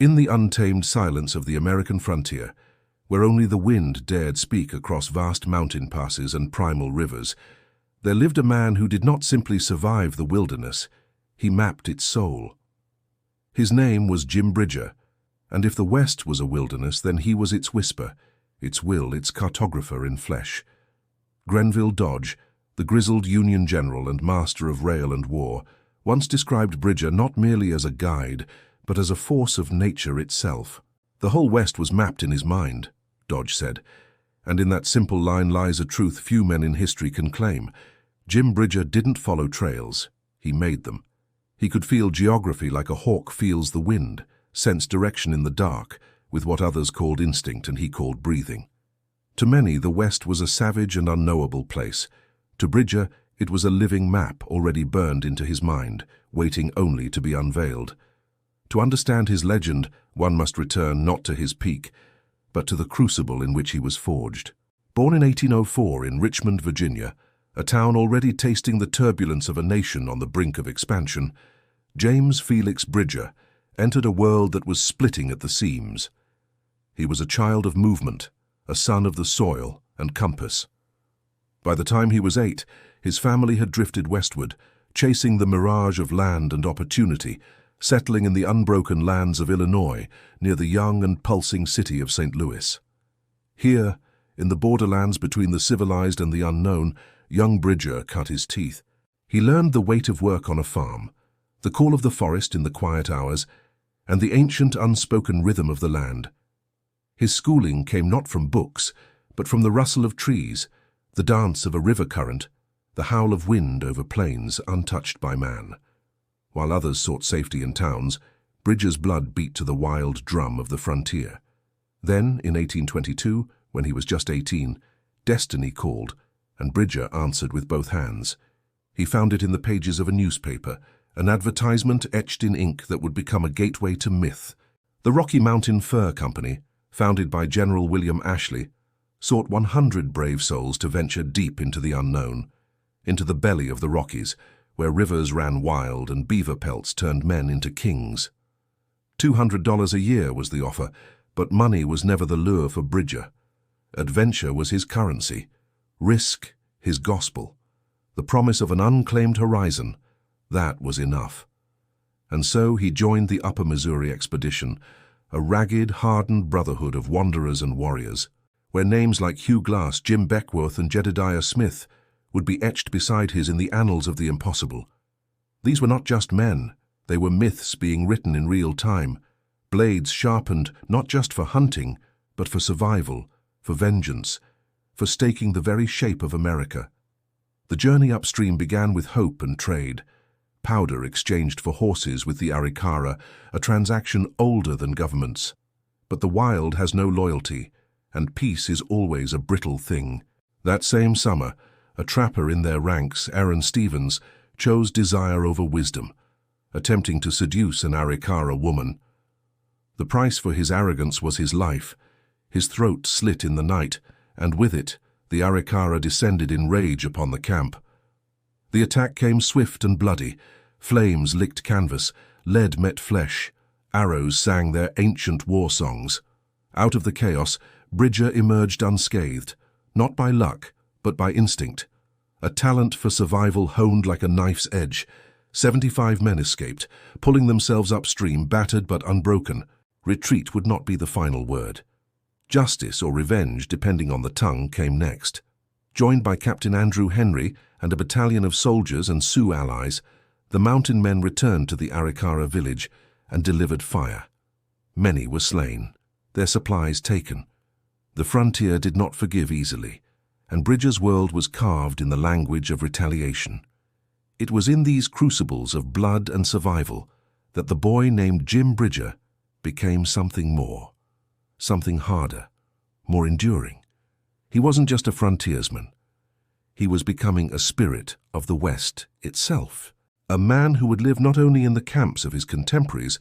In the untamed silence of the American frontier, where only the wind dared speak across vast mountain passes and primal rivers, there lived a man who did not simply survive the wilderness, he mapped its soul. His name was Jim Bridger, and if the West was a wilderness, then he was its whisper, its will, its cartographer in flesh. Grenville Dodge, the grizzled Union general and master of rail and war, once described Bridger not merely as a guide, but as a force of nature itself. The whole West was mapped in his mind, Dodge said, and in that simple line lies a truth few men in history can claim. Jim Bridger didn't follow trails, he made them. He could feel geography like a hawk feels the wind, sense direction in the dark, with what others called instinct and he called breathing. To many, the West was a savage and unknowable place. To Bridger, it was a living map already burned into his mind, waiting only to be unveiled. To understand his legend, one must return not to his peak, but to the crucible in which he was forged. Born in 1804 in Richmond, Virginia, a town already tasting the turbulence of a nation on the brink of expansion, James Felix Bridger entered a world that was splitting at the seams. He was a child of movement, a son of the soil and compass. By the time he was 8, his family had drifted westward, chasing the mirage of land and opportunity, settling in the unbroken lands of Illinois near the young and pulsing city of St. Louis. Here, in the borderlands between the civilized and the unknown, young Bridger cut his teeth. He learned the weight of work on a farm, the call of the forest in the quiet hours, and the ancient unspoken rhythm of the land. His schooling came not from books, but from the rustle of trees, the dance of a river current, the howl of wind over plains untouched by man. While others sought safety in towns, Bridger's blood beat to the wild drum of the frontier. Then, in 1822, when he was just 18, destiny called, and Bridger answered with both hands. He found it in the pages of a newspaper, an advertisement etched in ink that would become a gateway to myth. The Rocky Mountain Fur Company, founded by General William Ashley, sought 100 brave souls to venture deep into the unknown, into the belly of the Rockies, where rivers ran wild and beaver pelts turned men into kings. $200 a year was the offer, but money was never the lure for Bridger. Adventure was his currency, risk his gospel. The promise of an unclaimed horizon, that was enough. And so he joined the Upper Missouri Expedition, a ragged, hardened brotherhood of wanderers and warriors, where names like Hugh Glass, Jim Beckwourth, and Jedediah Smith would be etched beside his in the annals of the impossible. These were not just men, they were myths being written in real time, blades sharpened not just for hunting, but for survival, for vengeance, for staking the very shape of America. The journey upstream began with hope and trade. Powder exchanged for horses with the Arikara, a transaction older than governments. But the wild has no loyalty, and peace is always a brittle thing. That same summer, a trapper in their ranks, Aaron Stevens, chose desire over wisdom, attempting to seduce an Arikara woman. The price for his arrogance was his life. His throat slit in the night, and with it, the Arikara descended in rage upon the camp. The attack came swift and bloody. Flames licked canvas, lead met flesh, arrows sang their ancient war songs. Out of the chaos, Bridger emerged unscathed, not by luck, but by instinct. A talent for survival honed like a knife's edge. 75 men escaped, pulling themselves upstream, battered but unbroken. Retreat would not be the final word. Justice or revenge, depending on the tongue, came next. Joined by Captain Andrew Henry and a battalion of soldiers and Sioux allies, the mountain men returned to the Arikara village and delivered fire. Many were slain, their supplies taken. The frontier did not forgive easily, and Bridger's world was carved in the language of retaliation. It was in these crucibles of blood and survival that the boy named Jim Bridger became something more, something harder, more enduring. He wasn't just a frontiersman. He was becoming a spirit of the West itself, a man who would live not only in the camps of his contemporaries,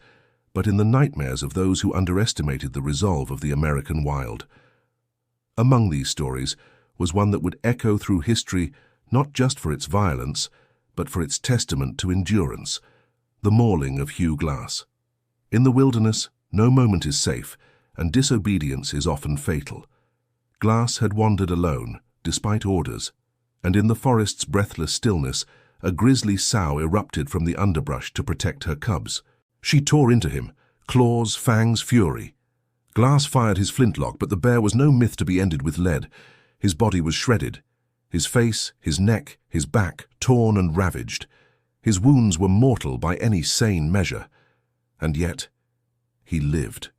but in the nightmares of those who underestimated the resolve of the American wild. Among these stories was one that would echo through history not just for its violence, but for its testament to endurance, the mauling of Hugh Glass. In the wilderness, No moment is safe, and disobedience is often fatal. Glass had wandered alone, despite orders, and in the forest's breathless stillness, a grisly sow erupted from the underbrush to protect her cubs. She tore into him, claws, fangs, fury. Glass fired his flintlock, but the bear was no myth to be ended with lead. His body was shredded. His face, his neck, his back, torn and ravaged. His wounds were mortal by any sane measure. And yet, he lived.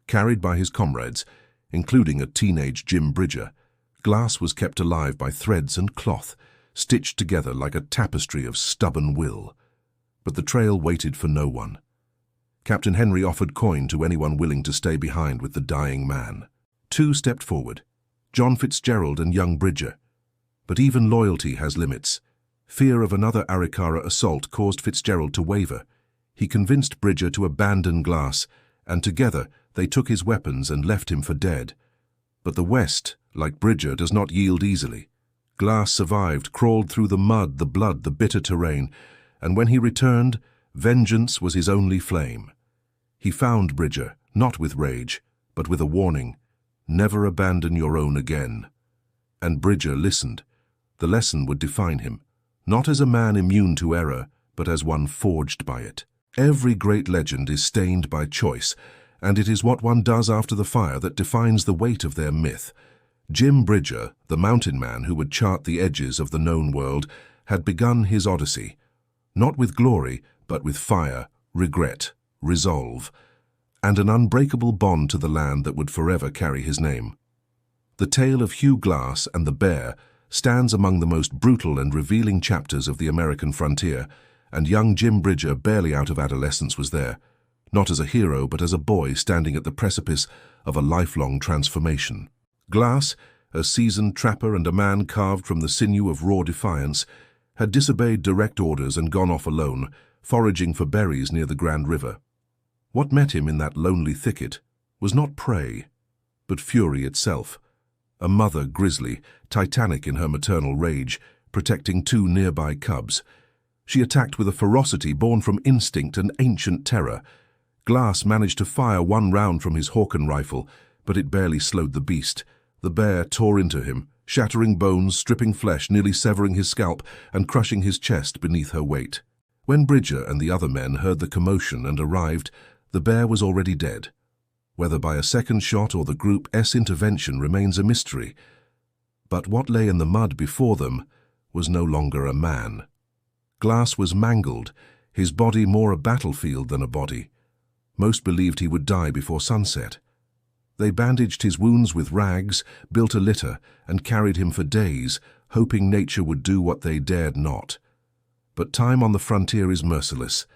Carried by his comrades, including a teenage Jim Bridger, Glass was kept alive by threads and cloth, stitched together like a tapestry of stubborn will. But the trail waited for no one. Captain Henry offered coin to anyone willing to stay behind with the dying man. Two stepped forward, John Fitzgerald and young Bridger. But even loyalty has limits. Fear of another Arikara assault caused Fitzgerald to waver. He convinced Bridger to abandon Glass, and together they took his weapons and left him for dead. But the West, like Bridger, does not yield easily. Glass survived, crawled through the mud, the blood, the bitter terrain, and when he returned, vengeance was his only flame. He found Bridger, not with rage, but with a warning: never abandon your own again. And Bridger listened. The lesson would define him, not as a man immune to error, but as one forged by it. Every great legend is stained by choice, and it is what one does after the fire that defines the weight of their myth. Jim Bridger, the mountain man who would chart the edges of the known world, had begun his odyssey, not with glory, but with fire, regret, resolve, and an unbreakable bond to the land that would forever carry his name. The tale of Hugh Glass and the bear stands among the most brutal and revealing chapters of the American frontier, and young Jim Bridger, barely out of adolescence, was there, not as a hero but as a boy standing at the precipice of a lifelong transformation. Glass, a seasoned trapper and a man carved from the sinew of raw defiance, had disobeyed direct orders and gone off alone, foraging for berries near the Grand River. What met him in that lonely thicket was not prey, but fury itself. A mother grizzly, titanic in her maternal rage, protecting two nearby cubs. She attacked with a ferocity born from instinct and ancient terror. Glass managed to fire one round from his Hawken rifle, but it barely slowed the beast. The bear tore into him, shattering bones, stripping flesh, nearly severing his scalp and crushing his chest beneath her weight. When Bridger and the other men heard the commotion and arrived, the bear was already dead. Whether by a second shot or the Group S intervention remains a mystery. But what lay in the mud before them was no longer a man. Glass was mangled, his body more a battlefield than a body. Most believed he would die before sunset. They bandaged his wounds with rags, built a litter, and carried him for days, hoping nature would do what they dared not. But time on the frontier is merciless,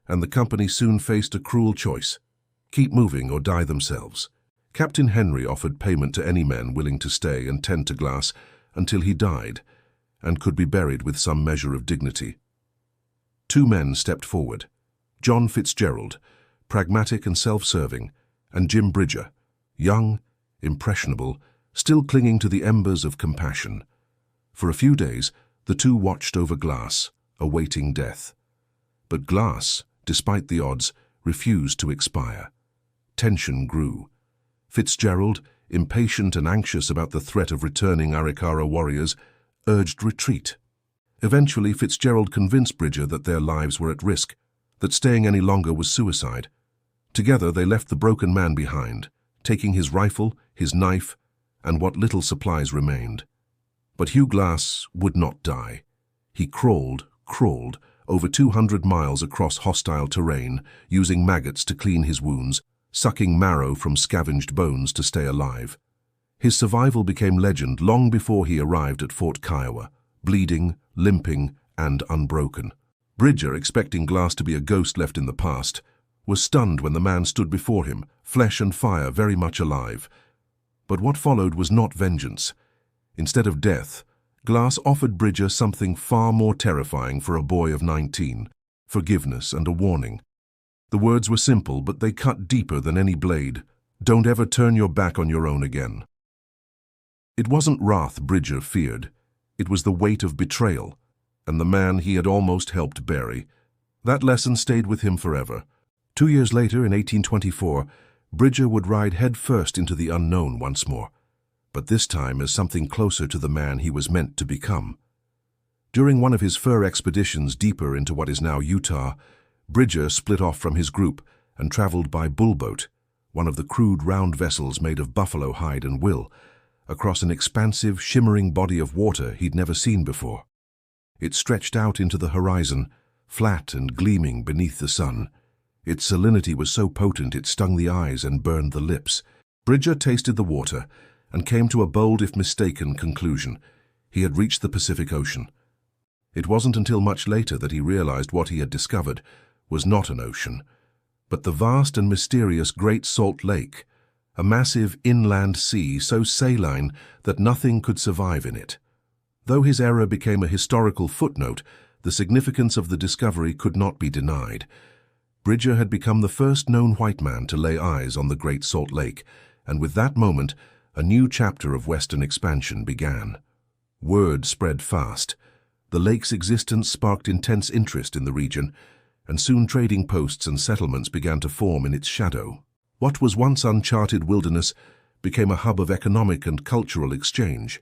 and the company soon faced a cruel choice: keep moving or die themselves. Captain Henry offered payment to any men willing to stay and tend to Glass until he died, and could be buried with some measure of dignity. Two men stepped forward: John Fitzgerald, pragmatic and self-serving, and Jim Bridger, young, impressionable, still clinging to the embers of compassion. For a few days, the two watched over Glass, awaiting death. But Glass, despite the odds, refused to expire. Tension grew. Fitzgerald, impatient and anxious about the threat of returning Arikara warriors, urged retreat. Eventually, Fitzgerald convinced Bridger that their lives were at risk, that staying any longer was suicide. Together they left the broken man behind, taking his rifle, his knife, and what little supplies remained. But Hugh Glass would not die. He crawled over 200 miles across hostile terrain, using maggots to clean his wounds, sucking marrow from scavenged bones to stay alive. His survival became legend long before he arrived at Fort Kiowa, bleeding, limping, and unbroken. Bridger, expecting Glass to be a ghost left in the past, was stunned when the man stood before him, flesh and fire very much alive. But what followed was not vengeance. Instead of death, Glass offered Bridger something far more terrifying for a boy of 19, forgiveness and a warning. The words were simple, but they cut deeper than any blade. Don't ever turn your back on your own again. It wasn't wrath Bridger feared. It was the weight of betrayal, and the man he had almost helped bury. That lesson stayed with him forever. 2 years later, in 1824, Bridger would ride headfirst into the unknown once more, but this time as something closer to the man he was meant to become. During one of his fur expeditions deeper into what is now Utah, Bridger split off from his group and traveled by bullboat, one of the crude round vessels made of buffalo hide and will, across an expansive, shimmering body of water he'd never seen before. It stretched out into the horizon, flat and gleaming beneath the sun. Its salinity was so potent it stung the eyes and burned the lips. Bridger tasted the water and came to a bold, if mistaken, conclusion. He had reached the Pacific Ocean. It wasn't until much later that he realized what he had discovered was not an ocean, but the vast and mysterious Great Salt Lake, a massive inland sea so saline that nothing could survive in it. Though his error became a historical footnote, the significance of the discovery could not be denied. Bridger had become the first known white man to lay eyes on the Great Salt Lake, and with that moment, a new chapter of Western expansion began. Word spread fast. The lake's existence sparked intense interest in the region, and soon trading posts and settlements began to form in its shadow. What was once uncharted wilderness became a hub of economic and cultural exchange.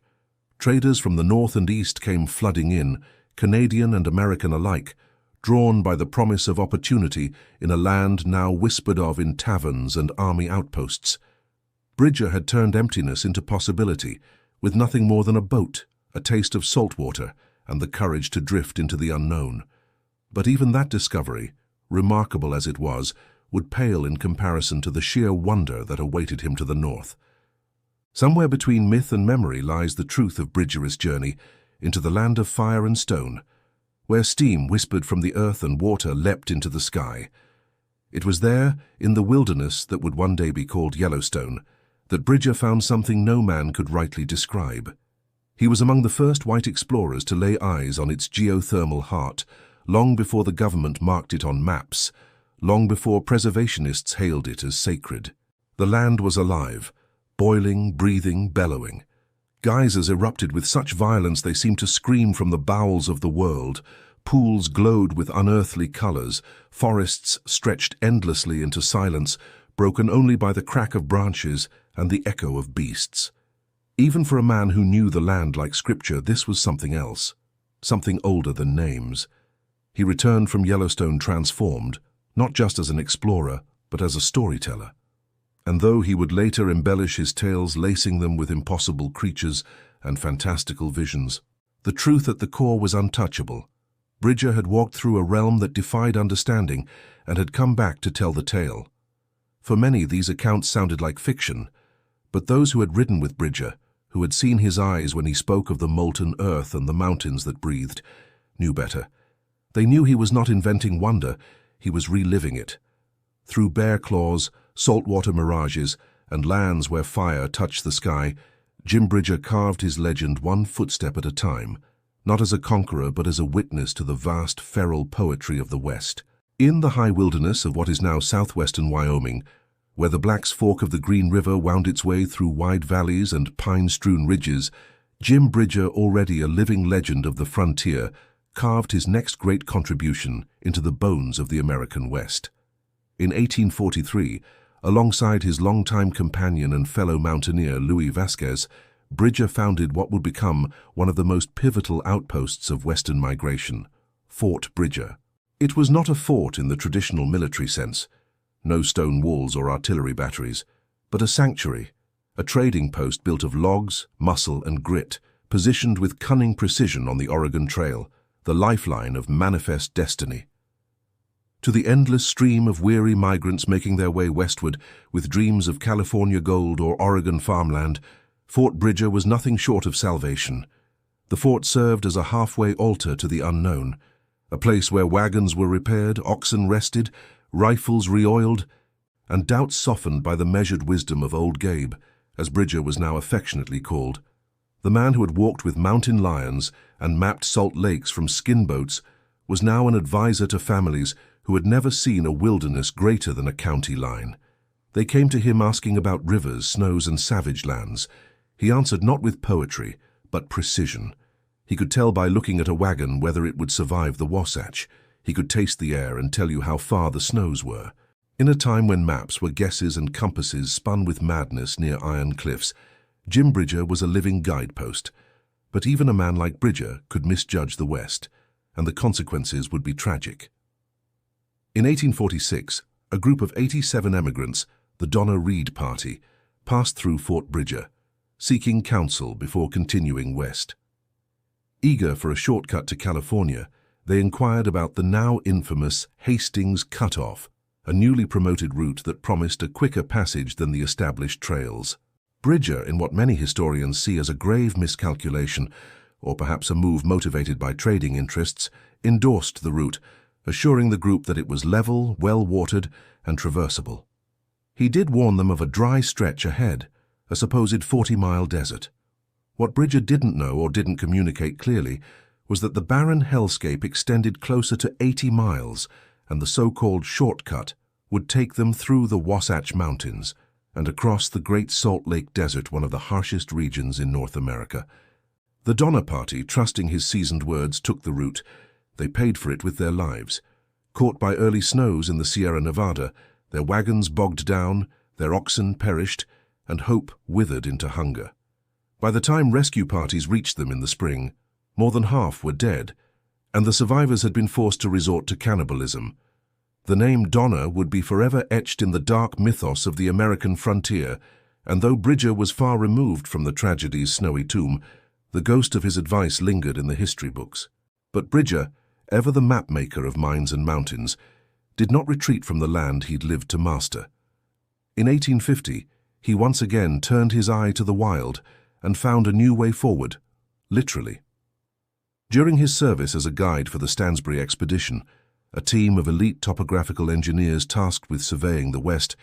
Traders from the north and east came flooding in, Canadian and American alike, drawn by the promise of opportunity in a land now whispered of in taverns and army outposts. Bridger had turned emptiness into possibility, with nothing more than a boat, a taste of salt water, and the courage to drift into the unknown. But even that discovery, remarkable as it was, would pale in comparison to the sheer wonder that awaited him to the north. Somewhere between myth and memory lies the truth of Bridger's journey into the land of fire and stone, where steam whispered from the earth and water leapt into the sky. It was there, in the wilderness that would one day be called Yellowstone, that Bridger found something no man could rightly describe. He was among the first white explorers to lay eyes on its geothermal heart, long before the government marked it on maps, long before preservationists hailed it as sacred. The land was alive, boiling, breathing, bellowing. Geysers erupted with such violence they seemed to scream from the bowels of the world. Pools glowed with unearthly colors. Forests stretched endlessly into silence, broken only by the crack of branches and the echo of beasts. Even for a man who knew the land like scripture, this was something else, something older than names. He returned from Yellowstone transformed, not just as an explorer, but as a storyteller. And though he would later embellish his tales, lacing them with impossible creatures and fantastical visions, the truth at the core was untouchable. Bridger had walked through a realm that defied understanding and had come back to tell the tale. For many, these accounts sounded like fiction, but those who had ridden with Bridger, who had seen his eyes when he spoke of the molten earth and the mountains that breathed, knew better. They knew he was not inventing wonder, he was reliving it. Through bear claws, saltwater mirages, and lands where fire touched the sky, Jim Bridger carved his legend one footstep at a time, not as a conqueror but as a witness to the vast feral poetry of the West. In the high wilderness of what is now southwestern Wyoming, where the Black's Fork of the Green River wound its way through wide valleys and pine-strewn ridges, Jim Bridger, already a living legend of the frontier, carved his next great contribution into the bones of the American West. In 1843, alongside his longtime companion and fellow mountaineer Louis Vasquez, Bridger founded what would become one of the most pivotal outposts of Western migration, Fort Bridger. It was not a fort in the traditional military sense, no stone walls or artillery batteries, but a sanctuary, a trading post built of logs, muscle, and grit, positioned with cunning precision on the Oregon Trail, the lifeline of manifest destiny. To the endless stream of weary migrants making their way westward with dreams of California gold or Oregon farmland, Fort Bridger was nothing short of salvation. The fort served as a halfway altar to the unknown, a place where wagons were repaired, oxen rested, rifles re-oiled, and doubts softened by the measured wisdom of Old Gabe, as Bridger was now affectionately called. The man who had walked with mountain lions and mapped salt lakes from skin boats was now an advisor to families who had never seen a wilderness greater than a county line. They came to him asking about rivers, snows, and savage lands. He answered not with poetry, but precision. He could tell by looking at a wagon whether it would survive the Wasatch. He could taste the air and tell you how far the snows were. In a time when maps were guesses and compasses spun with madness near iron cliffs, Jim Bridger was a living guidepost. But even a man like Bridger could misjudge the West, and the consequences would be tragic. In 1846, a group of 87 emigrants, the Donna Reed Party, passed through Fort Bridger, seeking counsel before continuing west. Eager for a shortcut to California, they inquired about the now infamous Hastings Cutoff, a newly promoted route that promised a quicker passage than the established trails. Bridger, in what many historians see as a grave miscalculation, or perhaps a move motivated by trading interests, endorsed the route, assuring the group that it was level, well-watered, and traversable. He did warn them of a dry stretch ahead, a supposed 40-mile desert. What Bridger didn't know or didn't communicate clearly was that the barren hellscape extended closer to 80 miles, and the so-called shortcut would take them through the Wasatch Mountains and across the Great Salt Lake Desert, one of the harshest regions in North America. The Donner Party, trusting his seasoned words, took the route. They paid for it with their lives. Caught by early snows in the Sierra Nevada, their wagons bogged down, their oxen perished, and hope withered into hunger. By the time rescue parties reached them in the spring, more than half were dead, and the survivors had been forced to resort to cannibalism. The name Donner would be forever etched in the dark mythos of the American frontier, and though Bridger was far removed from the tragedy's snowy tomb, the ghost of his advice lingered in the history books. But Bridger, ever the mapmaker of mines and mountains, did not retreat from the land he'd lived to master. In 1850, he once again turned his eye to the wild and found a new way forward, literally. During his service as a guide for the Stansbury expedition, a team of elite topographical engineers tasked with surveying the West,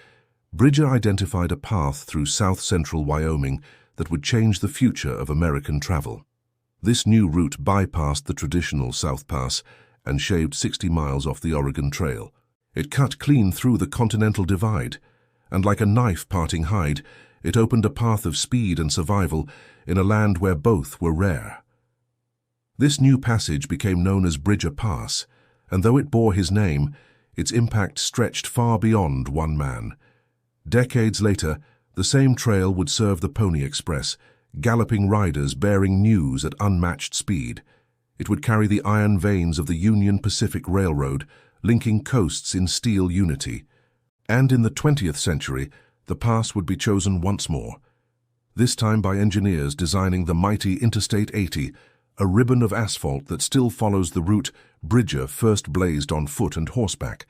Bridger identified a path through south-central Wyoming that would change the future of American travel. This new route bypassed the traditional South Pass and shaved 60 miles off the Oregon Trail. It cut clean through the Continental Divide, and like a knife parting hide, it opened a path of speed and survival in a land where both were rare. This new passage became known as Bridger Pass, and though it bore his name, its impact stretched far beyond one man. Decades later, the same trail would serve the Pony Express, galloping riders bearing news at unmatched speed. It would carry the iron veins of the Union Pacific Railroad, linking coasts in steel unity. And in the 20th century, the pass would be chosen once more, this time by engineers designing the mighty Interstate 80, a ribbon of asphalt that still follows the route Bridger first blazed on foot and horseback.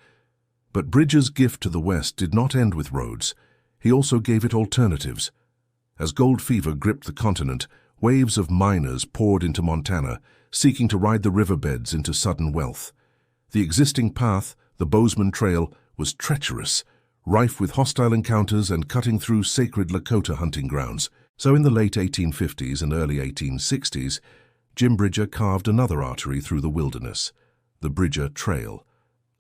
But Bridger's gift to the West did not end with roads. He also gave it alternatives. As gold fever gripped the continent, waves of miners poured into Montana, seeking to ride the riverbeds into sudden wealth. The existing path, the Bozeman Trail, was treacherous, rife with hostile encounters and cutting through sacred Lakota hunting grounds. So in the late 1850s and early 1860s, Jim Bridger carved another artery through the wilderness, the Bridger Trail.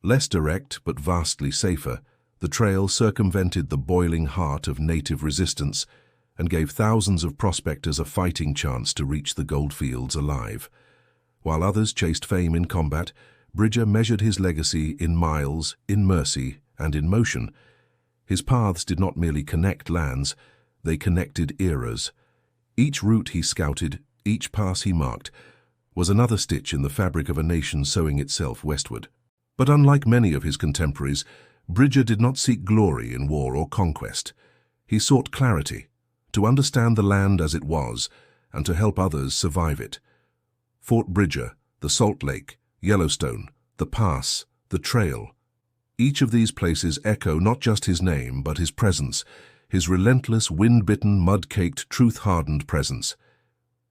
Less direct but vastly safer, the trail circumvented the boiling heart of native resistance and gave thousands of prospectors a fighting chance to reach the goldfields alive. While others chased fame in combat, Bridger measured his legacy in miles, in mercy, and in motion. His paths did not merely connect lands, they connected eras. Each route he scouted, each pass he marked, was another stitch in the fabric of a nation sewing itself westward. But unlike many of his contemporaries, Bridger did not seek glory in war or conquest. He sought clarity, to understand the land as it was, and to help others survive it. Fort Bridger, the Salt Lake, Yellowstone, the Pass, the Trail. Each of these places echo not just his name, but his presence, his relentless, wind-bitten, mud-caked, truth-hardened presence.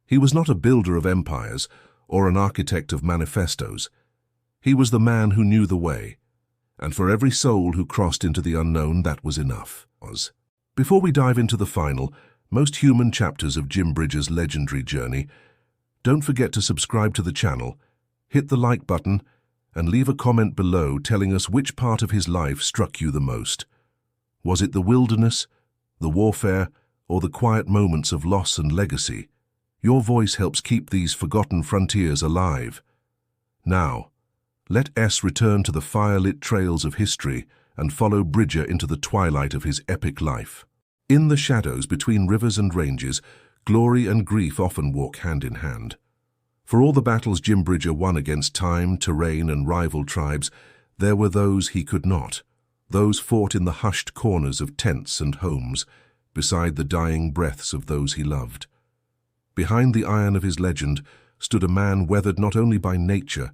He was not a builder of empires or an architect of manifestos. He was the man who knew the way, and for every soul who crossed into the unknown, that was enough. Before we dive into the final, most human chapters of Jim Bridger's legendary journey, don't forget to subscribe to the channel, hit the like button, and leave a comment below telling us which part of his life struck you the most. Was it the wilderness, the warfare, or the quiet moments of loss and legacy? Your voice helps keep these forgotten frontiers alive. Now, let us return to the fire-lit trails of history and follow Bridger into the twilight of his epic life. In the shadows between rivers and ranges, glory and grief often walk hand in hand. For all the battles Jim Bridger won against time, terrain, and rival tribes, there were those he could not. Those fought in the hushed corners of tents and homes, beside the dying breaths of those he loved. Behind the iron of his legend stood a man weathered not only by nature,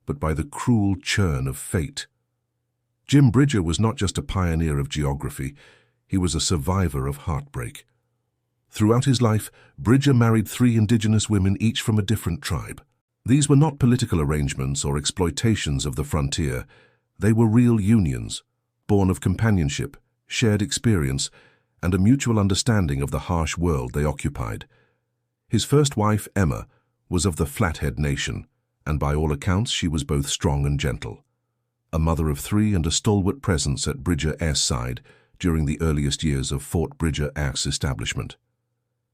but by the cruel churn of fate. Jim Bridger was not just a pioneer of geography, he was a survivor of heartbreak. Throughout his life, Bridger married 3 indigenous women, each from a different tribe. These were not political arrangements or exploitations of the frontier. They were real unions, born of companionship, shared experience, and a mutual understanding of the harsh world they occupied. His first wife, Emma, was of the Flathead Nation, and by all accounts she was both strong and gentle. A mother of 3 and a stalwart presence at Bridger's side during the earliest years of Fort Bridger's establishment.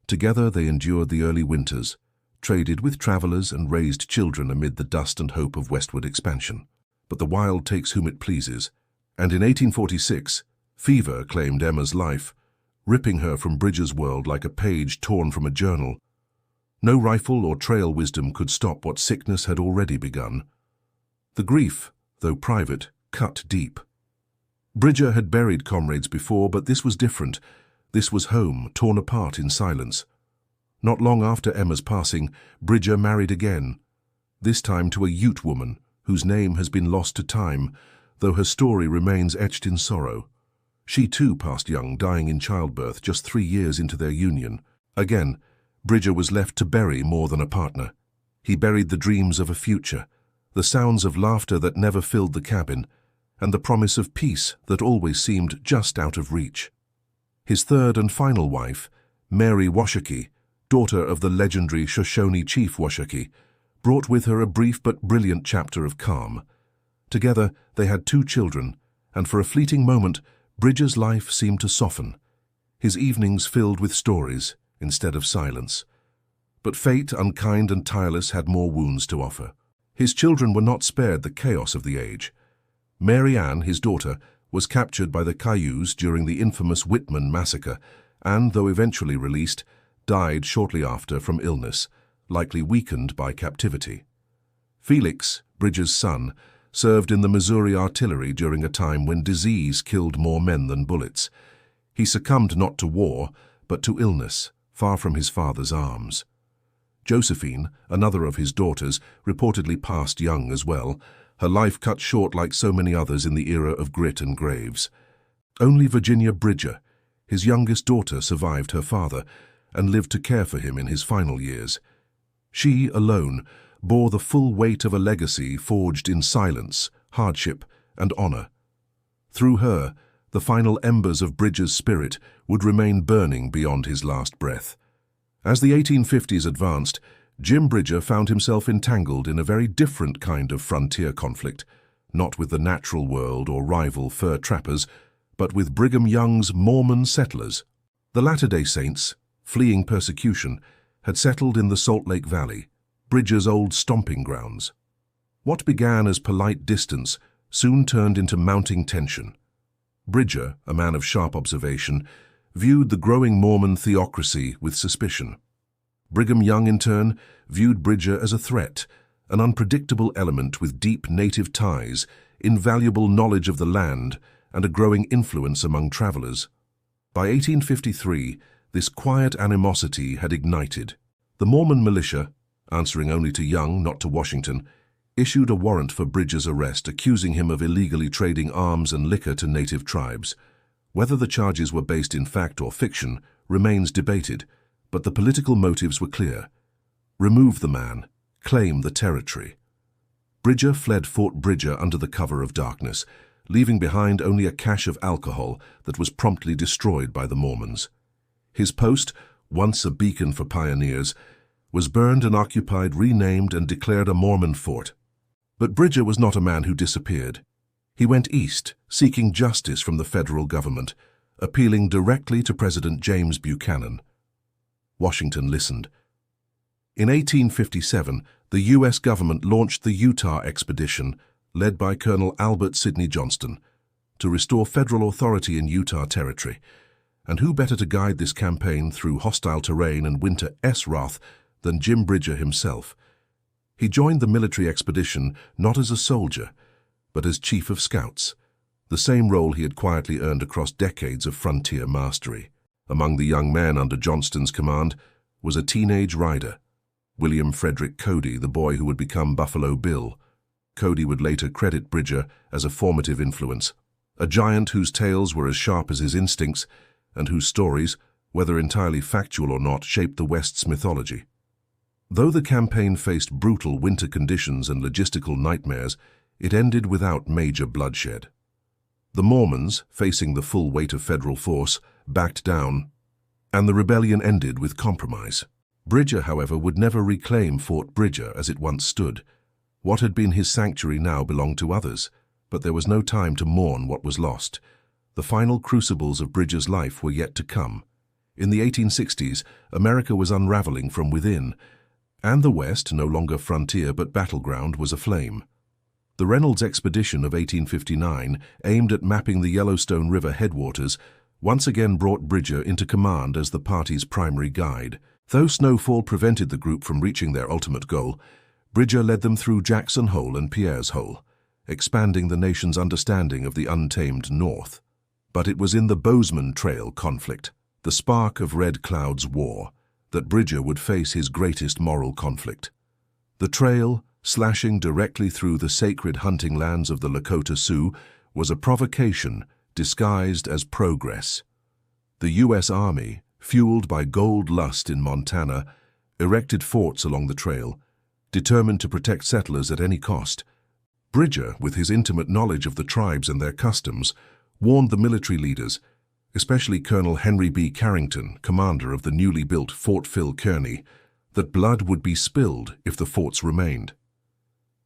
Together they endured the early winters, traded with travelers and raised children amid the dust and hope of westward expansion. But the wild takes whom it pleases, and in 1846, fever claimed Emma's life, ripping her from Bridger's world like a page torn from a journal. No rifle or trail wisdom could stop what sickness had already begun. The grief, though private, cut deep. Bridger had buried comrades before, but this was different. This was home, torn apart in silence. Not long after Emma's passing, Bridger married again, this time to a Ute woman whose name has been lost to time, though her story remains etched in sorrow. She too passed young, dying in childbirth just 3 years into their union. Again, Bridger was left to bury more than a partner. He buried the dreams of a future, the sounds of laughter that never filled the cabin, and the promise of peace that always seemed just out of reach. His third and final wife, Mary Washakie, daughter of the legendary Shoshone chief Washakie, brought with her a brief but brilliant chapter of calm. Together they had 2 children, and for a fleeting moment Bridger's life seemed to soften, his evenings filled with stories instead of silence. But fate, unkind and tireless, had more wounds to offer. His children were not spared the chaos of the age. Mary Ann, his daughter, was captured by the Cayuse during the infamous Whitman massacre and, though eventually released, died shortly after from illness, likely weakened by captivity. Felix, Bridger's son, served in the Missouri artillery during a time when disease killed more men than bullets. He succumbed not to war, but to illness, far from his father's arms. Josephine, another of his daughters, reportedly passed young as well, her life cut short like so many others in the era of grit and graves. Only Virginia Bridger, his youngest daughter, survived her father and lived to care for him in his final years. She, alone, bore the full weight of a legacy forged in silence, hardship, and honor. Through her, the final embers of Bridger's spirit would remain burning beyond his last breath. As the 1850s advanced, Jim Bridger found himself entangled in a very different kind of frontier conflict, not with the natural world or rival fur trappers, but with Brigham Young's Mormon settlers. The Latter-day Saints, fleeing persecution, had settled in the Salt Lake Valley, Bridger's old stomping grounds. What began as polite distance soon turned into mounting tension. Bridger, a man of sharp observation, viewed the growing Mormon theocracy with suspicion. Brigham Young, in turn, viewed Bridger as a threat, an unpredictable element with deep native ties, invaluable knowledge of the land, and a growing influence among travelers. By 1853, this quiet animosity had ignited. The Mormon militia, answering only to Young, not to Washington, issued a warrant for Bridger's arrest, accusing him of illegally trading arms and liquor to native tribes. Whether the charges were based in fact or fiction remains debated, but the political motives were clear. Remove the man, claim the territory. Bridger fled Fort Bridger under the cover of darkness, leaving behind only a cache of alcohol that was promptly destroyed by the Mormons. His post, once a beacon for pioneers, was burned and occupied, renamed, and declared a Mormon fort. But Bridger was not a man who disappeared. He went east, seeking justice from the federal government, appealing directly to President James Buchanan. Washington listened. In 1857, the U.S. government launched the Utah expedition, led by Colonel Albert Sidney Johnston, to restore federal authority in Utah Territory. And who better to guide this campaign through hostile terrain and winter wrath than Jim Bridger himself? He joined the military expedition not as a soldier, but as chief of scouts, the same role he had quietly earned across decades of frontier mastery. Among the young men under Johnston's command was a teenage rider, William Frederick Cody, the boy who would become Buffalo Bill. Cody would later credit Bridger as a formative influence, a giant whose tales were as sharp as his instincts and whose stories, whether entirely factual or not, shaped the West's mythology. Though the campaign faced brutal winter conditions and logistical nightmares, it ended without major bloodshed. The Mormons, facing the full weight of federal force, backed down, and the rebellion ended with compromise. Bridger, however, would never reclaim Fort Bridger as it once stood. What had been his sanctuary now belonged to others, but there was no time to mourn what was lost. The final crucibles of Bridger's life were yet to come. In the 1860s, America was unraveling from within, and the West, no longer frontier but battleground, was aflame. The Reynolds expedition of 1859, aimed at mapping the Yellowstone River headwaters, once again brought Bridger into command as the party's primary guide. Though snowfall prevented the group from reaching their ultimate goal, Bridger led them through Jackson Hole and Pierre's Hole, expanding the nation's understanding of the untamed North. But it was in the Bozeman Trail conflict, the spark of Red Cloud's war, that Bridger would face his greatest moral conflict. The trail, slashing directly through the sacred hunting lands of the Lakota Sioux, was a provocation disguised as progress. The U.S. Army, fueled by gold lust in Montana, erected forts along the trail, determined to protect settlers at any cost. Bridger, with his intimate knowledge of the tribes and their customs, warned the military leaders, especially Colonel Henry B. Carrington, commander of the newly built Fort Phil Kearny, that blood would be spilled if the forts remained.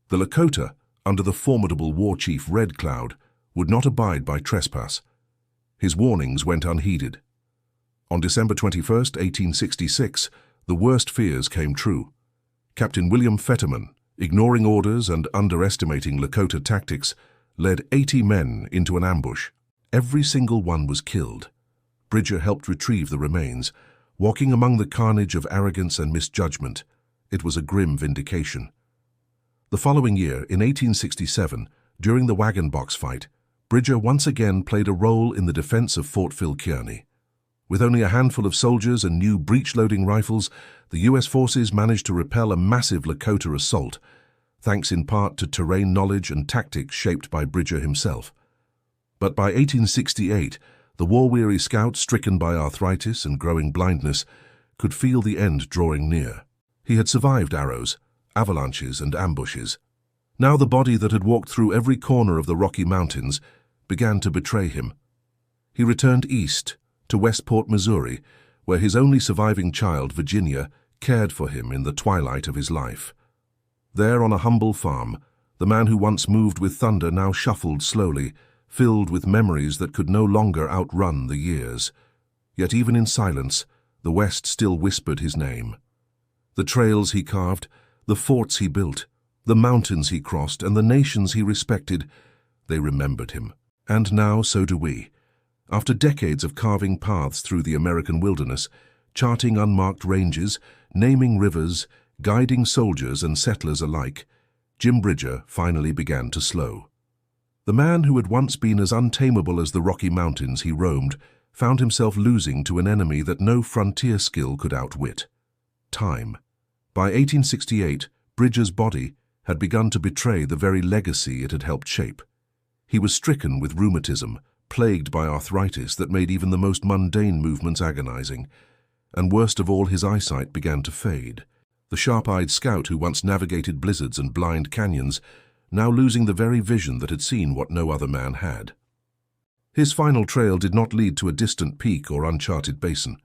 The Lakota, under the formidable war chief Red Cloud, would not abide by trespass. His warnings went unheeded. On December 21, 1866, the worst fears came true. Captain William Fetterman, ignoring orders and underestimating Lakota tactics, led 80 men into an ambush. Every single one was killed. Bridger helped retrieve the remains, walking among the carnage of arrogance and misjudgment. It was a grim vindication. The following year, in 1867, during the wagon box fight, Bridger once again played a role in the defense of Fort Phil Kearny. With only a handful of soldiers and new breech-loading rifles, the U.S. forces managed to repel a massive Lakota assault, thanks in part to terrain knowledge and tactics shaped by Bridger himself. But by 1868, the war-weary scout, stricken by arthritis and growing blindness, could feel the end drawing near. He had survived arrows, avalanches, and ambushes. Now the body that had walked through every corner of the Rocky Mountains began to betray him. He returned east, to Westport, Missouri, where his only surviving child, Virginia, cared for him in the twilight of his life. There on a humble farm, the man who once moved with thunder now shuffled slowly, filled with memories that could no longer outrun the years. Yet even in silence, the West still whispered his name. The trails he carved, the forts he built, the mountains he crossed, and the nations he respected, they remembered him. And now so do we. After decades of carving paths through the American wilderness, charting unmarked ranges, naming rivers, guiding soldiers and settlers alike, Jim Bridger finally began to slow. The man who had once been as untamable as the Rocky Mountains he roamed found himself losing to an enemy that no frontier skill could outwit: time. By 1868, Bridger's body had begun to betray the very legacy it had helped shape. He was stricken with rheumatism, plagued by arthritis that made even the most mundane movements agonizing, and worst of all, his eyesight began to fade. The sharp-eyed scout who once navigated blizzards and blind canyons, now losing the very vision that had seen what no other man had. His final trail did not lead to a distant peak or uncharted basin.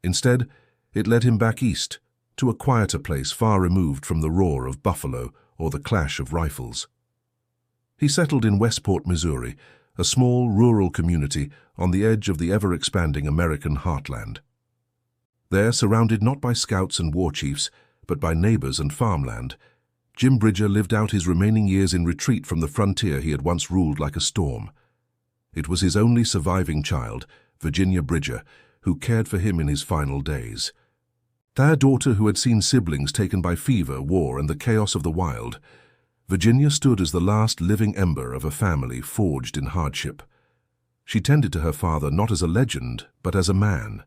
Instead, it led him back east, to a quieter place far removed from the roar of buffalo or the clash of rifles. He settled in Westport, Missouri, a small rural community on the edge of the ever-expanding American heartland. There, surrounded not by scouts and war chiefs, but by neighbors and farmland, Jim Bridger lived out his remaining years in retreat from the frontier he had once ruled like a storm. It was his only surviving child, Virginia Bridger, who cared for him in his final days. Their daughter, who had seen siblings taken by fever, war, and the chaos of the wild, Virginia stood as the last living ember of a family forged in hardship. She tended to her father not as a legend, but as a man,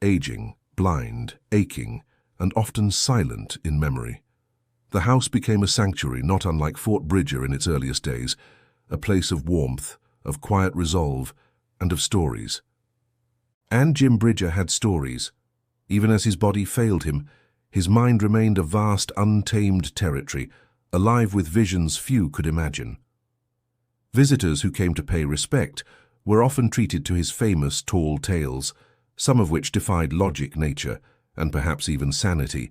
aging, blind, aching, and often silent in memory. The house became a sanctuary not unlike Fort Bridger in its earliest days, a place of warmth, of quiet resolve, and of stories. And Jim Bridger had stories. Even as his body failed him, his mind remained a vast, untamed territory, alive with visions few could imagine. Visitors who came to pay respect were often treated to his famous tall tales, some of which defied logic, nature, and perhaps even sanity,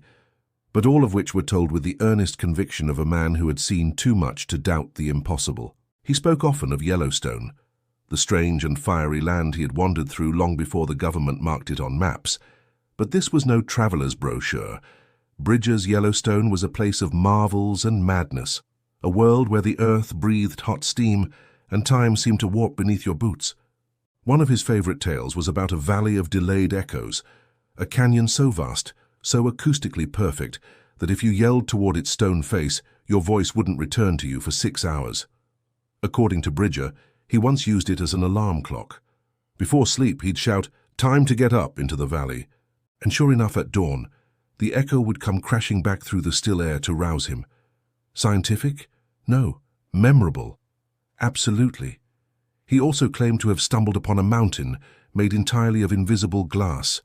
but all of which were told with the earnest conviction of a man who had seen too much to doubt the impossible. He spoke often of Yellowstone, the strange and fiery land he had wandered through long before the government marked it on maps. But this was no traveler's brochure. Bridger's Yellowstone was a place of marvels and madness, a world where the earth breathed hot steam and time seemed to warp beneath your boots. One of his favorite tales was about a valley of delayed echoes, a canyon so vast, so acoustically perfect, that if you yelled toward its stone face, your voice wouldn't return to you for 6 hours. According to Bridger, he once used it as an alarm clock. Before sleep, he'd shout, "Time to get up," into the valley. And sure enough, at dawn, the echo would come crashing back through the still air to rouse him. Scientific? No. Memorable? Absolutely. He also claimed to have stumbled upon a mountain made entirely of invisible glass.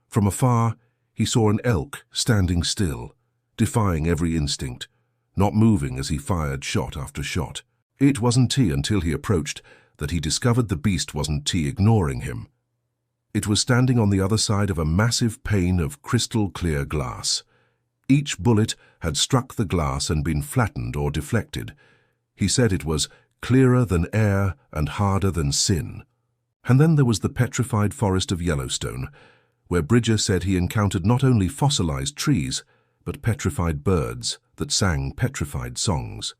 From afar, he saw an elk standing still, defying every instinct, not moving as he fired shot after shot. It wasn't T until he approached that he discovered the beast wasn't T ignoring him. It was standing on the other side of a massive pane of crystal-clear glass. Each bullet had struck the glass and been flattened or deflected. He said it was clearer than air and harder than sin. And then there was the petrified forest of Yellowstone, where Bridger said he encountered not only fossilized trees, but petrified birds that sang petrified songs.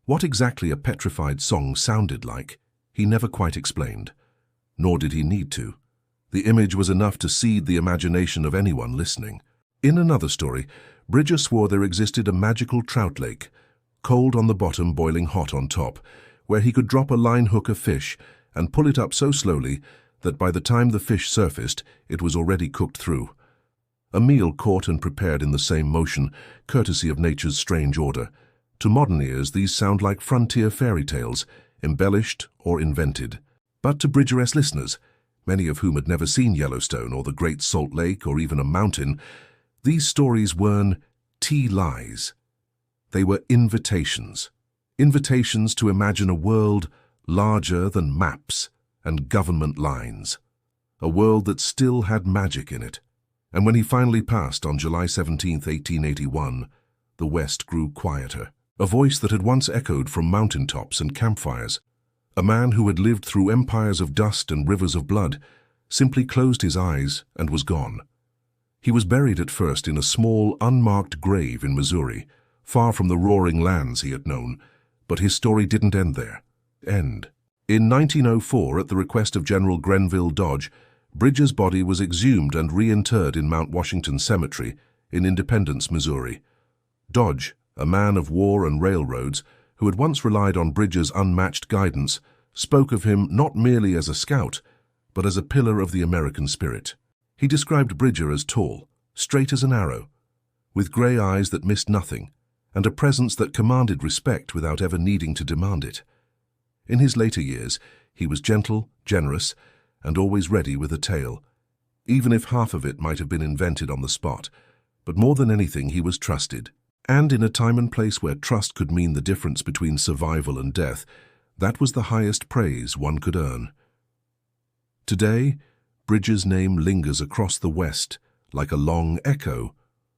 What exactly a petrified song sounded like, he never quite explained, nor did he need to. The image was enough to seed the imagination of anyone listening. In another story, Bridger swore there existed a magical trout lake, cold on the bottom, boiling hot on top, where he could drop a line hook of fish and pull it up so slowly that by the time the fish surfaced, it was already cooked through. A meal caught and prepared in the same motion, courtesy of nature's strange order. To modern ears, these sound like frontier fairy tales, embellished or invented. But to Bridger-esque listeners, many of whom had never seen Yellowstone or the Great Salt Lake or even a mountain, these stories weren't lies. They were invitations. Invitations to imagine a world larger than maps and government lines. A world that still had magic in it. And when he finally passed on July 17, 1881, the West grew quieter. A voice that had once echoed from mountaintops and campfires, a man who had lived through empires of dust and rivers of blood, simply closed his eyes and was gone. He was buried at first in a small, unmarked grave in Missouri, far from the roaring lands he had known, but his story didn't end there. In 1904, at the request of General Grenville Dodge, Bridger's body was exhumed and reinterred in Mount Washington Cemetery in Independence, Missouri. Dodge, a man of war and railroads, who had once relied on Bridger's unmatched guidance, spoke of him not merely as a scout, but as a pillar of the American spirit. He described Bridger as tall, straight as an arrow, with gray eyes that missed nothing, and a presence that commanded respect without ever needing to demand it. In his later years, he was gentle, generous, and always ready with a tale, even if half of it might have been invented on the spot. But more than anything, he was trusted. And in a time and place where trust could mean the difference between survival and death, that was the highest praise one could earn. Today, Bridger's name lingers across the West like a long echo.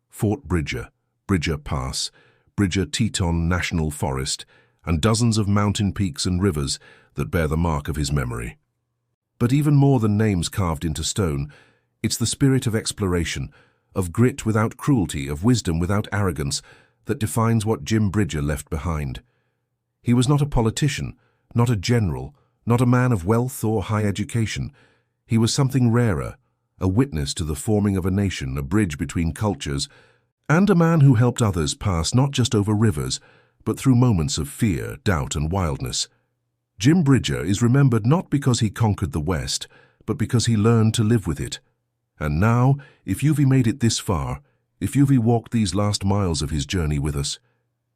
Fort Bridger, Bridger Pass, Bridger Teton National Forest, and dozens of mountain peaks and rivers that bear the mark of his memory. But even more than names carved into stone, it's the spirit of exploration, of grit without cruelty, of wisdom without arrogance, that defines what Jim Bridger left behind. He was not a politician, not a general, Not a man of wealth or high education. He was something rarer, a witness to the forming of a nation, a bridge between cultures, and a man who helped others pass not just over rivers, but through moments of fear, doubt, and wildness. Jim Bridger is remembered not because he conquered the West, but because he learned to live with it. And now, if you've made it this far, if you've walked these last miles of his journey with us,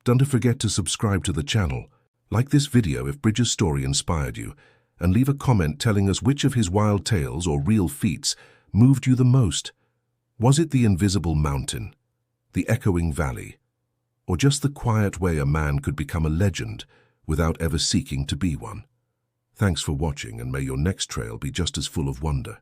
don't forget to subscribe to the channel, like this video if Bridger's story inspired you, and leave a comment telling us which of his wild tales or real feats moved you the most. Was it the invisible mountain, the echoing valley, or just the quiet way a man could become a legend without ever seeking to be one? Thanks for watching, and may your next trail be just as full of wonder.